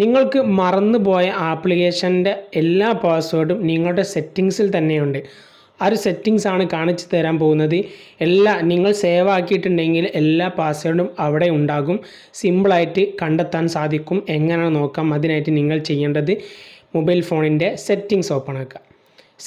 നിങ്ങൾക്ക് മറന്നുപോയ ആപ്ലിക്കേഷൻ്റെ എല്ലാ പാസ്വേഡും നിങ്ങളുടെ സെറ്റിങ്സിൽ തന്നെയുണ്ട്. ആ ഒരു സെറ്റിങ്സ് ആണ് കാണിച്ചു തരാൻ പോകുന്നത്. നിങ്ങൾ സേവ് ആക്കിയിട്ടുണ്ടെങ്കിൽ എല്ലാ പാസ്വേഡും അവിടെ ഉണ്ടാകും. സിമ്പിളായിട്ട് കണ്ടെത്താൻ സാധിക്കും. എങ്ങനെയാണ് നോക്കാം. അതിനായിട്ട് നിങ്ങൾ ചെയ്യേണ്ടത് മൊബൈൽ ഫോണിൻ്റെ സെറ്റിങ്സ് ഓപ്പൺ ആക്കുക.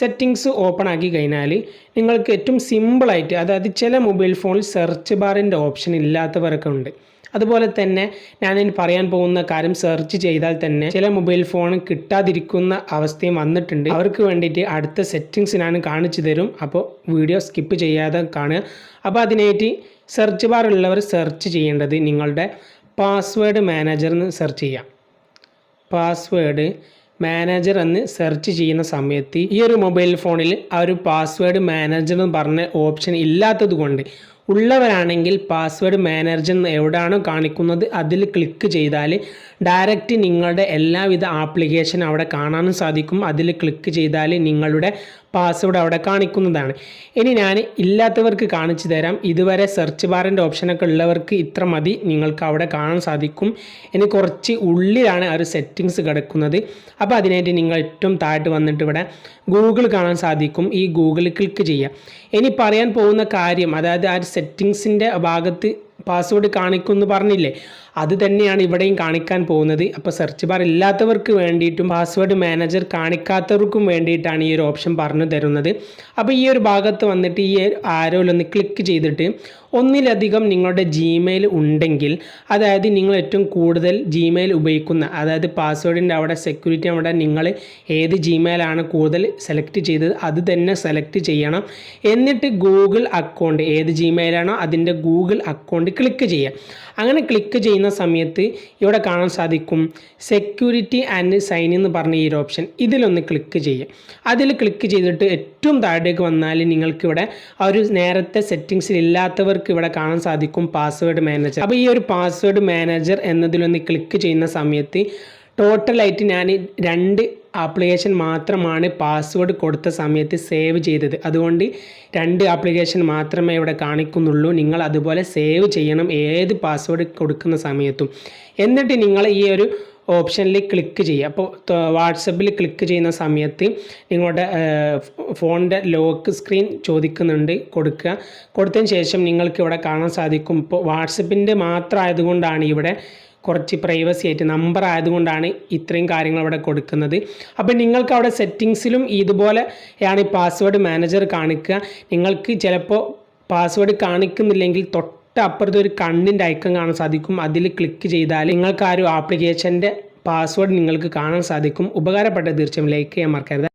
സെറ്റിങ്സ് ഓപ്പൺ ആക്കി കഴിഞ്ഞാൽ നിങ്ങൾക്ക് ഏറ്റവും സിമ്പിളായിട്ട്, അതായത് ചില മൊബൈൽ ഫോണിൽ സെർച്ച് ബാറിൻ്റെ ഓപ്ഷൻ ഇല്ലാത്തവരൊക്കെ ഉണ്ട്. അതുപോലെ തന്നെ ഞാനിനി പറയാൻ പോകുന്ന കാര്യം സെർച്ച് ചെയ്താൽ തന്നെ ചില മൊബൈൽ ഫോൺ കിട്ടാതിരിക്കുന്ന അവസ്ഥയും വന്നിട്ടുണ്ട്. അവർക്ക് വേണ്ടിയിട്ട് അടുത്ത സെറ്റിങ്സ് ഞാൻ കാണിച്ചു തരും. അപ്പോൾ വീഡിയോ സ്കിപ്പ് ചെയ്യാതെ കാണുക. അപ്പോൾ അതിനായിട്ട് സെർച്ച് ബാർ ഉള്ളവർ സെർച്ച് ചെയ്യേണ്ടത് നിങ്ങളുടെ പാസ്വേഡ് മാനേജർ എന്ന് സെർച്ച് ചെയ്യാം. പാസ്വേഡ് മാനേജർ എന്ന് സെർച്ച് ചെയ്യുന്ന സമയത്ത് ഈ ഒരു മൊബൈൽ ഫോണിൽ ആ ഒരു പാസ്വേഡ് മാനേജർ എന്ന് പറഞ്ഞ ഓപ്ഷൻ ഇല്ലാത്തത് കൊണ്ട്, ഉള്ളവരാണെങ്കിൽ പാസ്വേഡ് മാനേജർ എവിടെയാണോ കാണിക്കുന്നത് അതിൽ ക്ലിക്ക് ചെയ്താൽ ഡയറക്റ്റ് നിങ്ങളുടെ എല്ലാവിധ ആപ്ലിക്കേഷൻ അവിടെ കാണാനും സാധിക്കും. അതിൽ ക്ലിക്ക് ചെയ്താൽ നിങ്ങളുടെ പാസ്വേഡ് അവിടെ കാണിക്കുന്നതാണ്. ഇനി ഞാൻ ഇല്ലാത്തവർക്ക് കാണിച്ചു തരാം. ഇതുവരെ സെർച്ച് ബാറിൻ്റെ ഓപ്ഷനൊക്കെ ഉള്ളവർക്ക് ഇത്ര മതി, നിങ്ങൾക്ക് അവിടെ കാണാൻ സാധിക്കും. ഇനി കുറച്ച് ഉള്ളിലാണ് ആ ഒരു സെറ്റിങ്സ് കിടക്കുന്നത്. അപ്പോൾ അതിനായിട്ട് നിങ്ങൾ ഏറ്റവും താഴോട്ട് വന്നിട്ട് ഇവിടെ ഗൂഗിൾ കാണാൻ സാധിക്കും. ഈ ഗൂഗിൾ ക്ലിക്ക് ചെയ്യുക. ഇനി പറയാൻ പോകുന്ന കാര്യം, അതായത് ആ ഒരു സെറ്റിങ്സിൻ്റെ ഭാഗത്ത് പാസ്വേഡ് കാണിക്കുമെന്ന് പറഞ്ഞില്ലേ, അത് തന്നെയാണ് ഇവിടെയും കാണിക്കാൻ പോകുന്നത്. അപ്പോൾ സെർച്ച് ബാർ ഇല്ലാത്തവർക്ക് വേണ്ടിയിട്ടും പാസ്വേഡ് മാനേജർ കാണിക്കാത്തവർക്കും വേണ്ടിയിട്ടാണ് ഈ ഒരു ഓപ്ഷൻ പറഞ്ഞു തരുന്നത്. അപ്പോൾ ഈ ഒരു ഭാഗത്ത് വന്നിട്ട് ഈ ആരോയിലൊന്ന് ക്ലിക്ക് ചെയ്തിട്ട് ഒന്നിലധികം നിങ്ങളുടെ ജിമെയിൽ ഉണ്ടെങ്കിൽ, അതായത് നിങ്ങൾ ഏറ്റവും കൂടുതൽ ജിമെയിൽ ഉപയോഗിക്കുന്ന, അതായത് പാസ്വേഡിൻ്റെ അവിടെ സെക്യൂരിറ്റി അവിടെ നിങ്ങൾ ഏത് ജിമെയിലാണ് കൂടുതൽ സെലക്ട് ചെയ്തത് അത് തന്നെ സെലക്ട് ചെയ്യണം. എന്നിട്ട് ഗൂഗിൾ അക്കൗണ്ട്, ഏത് ജിമെയിലാണോ അതിൻ്റെ ഗൂഗിൾ അക്കൗണ്ട് ക്ലിക്ക് ചെയ്യുക. അങ്ങനെ ക്ലിക്ക് ചെയ്യുന്ന സമയത്ത് ഇവിടെ കാണാൻ സാധിക്കും സെക്യൂരിറ്റി ആൻഡ് സൈൻ എന്ന് പറഞ്ഞ ഈ ഒരു ഓപ്ഷൻ. ഇതിലൊന്ന് ക്ലിക്ക് ചെയ്യുക. അതിൽ ക്ലിക്ക് ചെയ്തിട്ട് ഏറ്റവും താഴേക്ക് വന്നാൽ നിങ്ങൾക്കിവിടെ ആ ഒരു നേരത്തെ സെറ്റിങ്സിൽ ഇല്ലാത്തവർക്ക് ഇവിടെ കാണാൻ സാധിക്കും പാസ്വേഡ് മാനേജർ. അപ്പോൾ ഈ ഒരു പാസ്വേഡ് മാനേജർ എന്നതിലൊന്ന് ക്ലിക്ക് ചെയ്യുന്ന സമയത്ത് ടോട്ടലായിട്ട് ഞാൻ 2 ആപ്ലിക്കേഷൻ മാത്രമാണ് പാസ്വേഡ് കൊടുത്ത സമയത്ത് സേവ് ചെയ്തത്. അതുകൊണ്ട് 2 ആപ്ലിക്കേഷൻ മാത്രമേ ഇവിടെ കാണിക്കുന്നുള്ളൂ. നിങ്ങൾ അതുപോലെ സേവ് ചെയ്യണം ഏത് പാസ്വേഡ് കൊടുക്കുന്ന സമയത്തും. എന്നിട്ട് നിങ്ങൾ ഈ ഒരു ഓപ്ഷനിൽ ക്ലിക്ക് ചെയ്യുക. അപ്പോൾ വാട്സപ്പിൽ ക്ലിക്ക് ചെയ്യുന്ന സമയത്ത് നിങ്ങളുടെ ഫോണിൻ്റെ ലോക്ക് സ്ക്രീൻ ചോദിക്കുന്നുണ്ട്, കൊടുക്കുക. കൊടുത്തതിന് ശേഷം നിങ്ങൾക്ക് ഇവിടെ കാണാൻ സാധിക്കും. ഇപ്പോൾ വാട്സപ്പിൻ്റെ മാത്രം ആയതുകൊണ്ടാണ് ഇവിടെ കുറച്ച് പ്രൈവസി ആയിട്ട്, നമ്പർ ആയതുകൊണ്ടാണ് ഇത്രയും കാര്യങ്ങൾ ഇവിടെ കൊടുക്കുന്നത്. അപ്പോൾ നിങ്ങൾക്ക് അവിടെ സെറ്റിങ്സിലും ഇതുപോലെയാണ് ഈ പാസ്വേഡ് മാനേജർ കാണിക്കുക. നിങ്ങൾക്ക് ചിലപ്പോൾ പാസ്വേഡ് കാണിക്കുന്നില്ലെങ്കിൽ അപ്പുറത്ത് ഒരു കണ്ണിൻ്റെ ഐക്കൺ കാണാൻ സാധിക്കും. അതിൽ ക്ലിക്ക് ചെയ്താൽ നിങ്ങൾക്ക് ആ ഒരു ആപ്ലിക്കേഷൻ്റെ പാസ്വേഡ് നിങ്ങൾക്ക് കാണാൻ സാധിക്കും. ഉപകാരപ്പെട്ട തീർച്ചയായും ലൈക്ക് ചെയ്യാൻ മറക്കരുത്.